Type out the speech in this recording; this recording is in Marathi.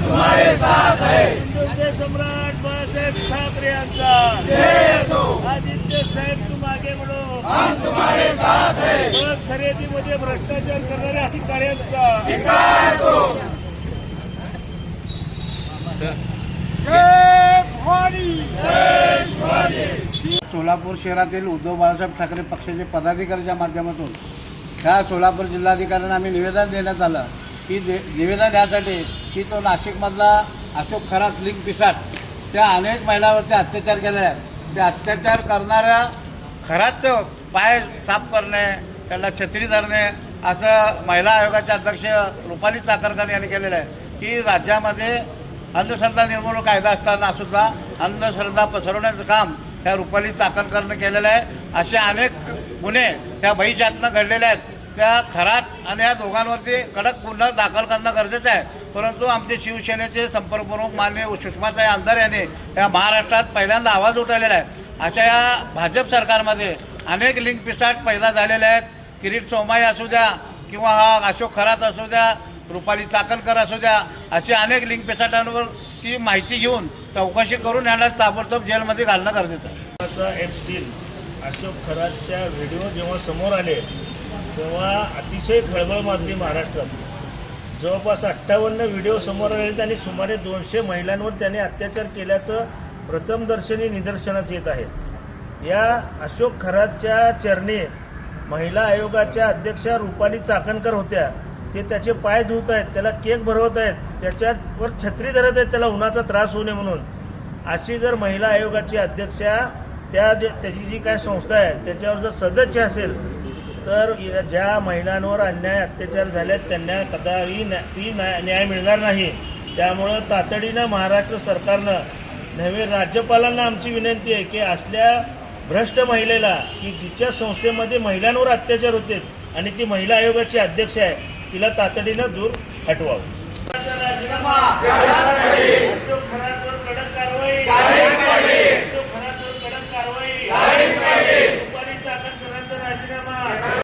तुम्हारे साथ है। हिंदुत्व सम्राट बाळासाहेब ठाकरे यांचा जय असो। आदित्य साहेब तुम आगे बढ़ो, हम तुम्हारे साथ है। बस खरेदीमध्ये भ्रष्टाचार करणाऱ्या अधिकाऱ्यांचा धिक्कार असो। जय भवानी। सोलापूर शहरातील उद्धव बाळासाहेब ठाकरे पक्षाचे पदाधिकाऱ्यांच्या माध्यमातून ह्या सोलापूर जिल्हाधिकाऱ्यांना आम्ही निवेदन देण्यात आलं की निवेदन यासाठी की तो नाशिकमधला अशोक खरात लिंक पिसाट त्या अनेक महिलांवरती अत्याचार केलेले आहेत। ते अत्याचार करणाऱ्या खरातचं पाय साफ करणे, त्यांना छत्री धरणे असं महिला आयोगाचे अध्यक्ष रुपाली चाकरकर यांनी केलेलं आहे की राज्यामध्ये अंधश्रद्धा निर्मूलन कायदा असताना सुद्धा अंधश्रद्धा पसरवण्याचं काम त्या रुपाली चाकणकरनं केलेलं आहे। असे अनेक गुन्हे त्या बहिजातनं घडलेले आहेत। त्या खरात आणि या दोघांवरती कडक गुन्हा दाखल करणं गरजेचं आहे, परंतु आमचे शिवसेनेचे संपर्क प्रमुख माननीय सुषमाताई आमदार यांनी या महाराष्ट्रात पहिल्यांदा आवाज उठवलेला आहे। अशा या भाजप सरकारमध्ये अनेक लिंक पिसाट पैदा झालेले आहेत। किरीट सोमाई असू द्या किंवा हा अशोक खरात असू द्या, रुपाली चाकणकर असू द्या, असे अनेक लिंक पिसाटांवरची माहिती घेऊन चौकशी करून यांना ताबडतोब जेलमध्ये घालणं गरजेचं आहे। एप्स्टीन अशोक खरातच्या व्हिडिओ जेव्हा समोर आले तेव्हा अतिशय खळबळ माजली महाराष्ट्रात। जवळपास 58 व्हिडिओ समोर आले आणि सुमारे 200 महिलांवर त्याने अत्याचार केल्याचं प्रथमदर्शनी निदर्शनास येत आहे। या अशोक खरातच्या चरणी महिला आयोगाच्या अध्यक्षा रुपाली चाकणकर होत्या। ते त्याचे पाय धुत आहेत, त्याला केक भरवत आहेत, त्याच्यावर छत्री धरत आहेत त्याला उन्हाचा त्रास होऊ नये म्हणून। अशी जर महिला आयोगाची अध्यक्षा त्याची जी काय संस्था आहे त्याच्यावर जर सदस्य असेल तर ज्या महिलांवर अन्याय अत्याचार झालेत त्यांना कदाही न्याय मिळणार नाही। त्यामुळं तातडीनं महाराष्ट्र सरकारनं नव्हे राज्यपालांना आमची विनंती आहे की असल्या भ्रष्ट महिलेला की जिच्या संस्थेमध्ये महिलांवर अत्याचार होते आणि ती महिला आयोगाची अध्यक्ष आहे तिला तातडीनं दूर हटवावं।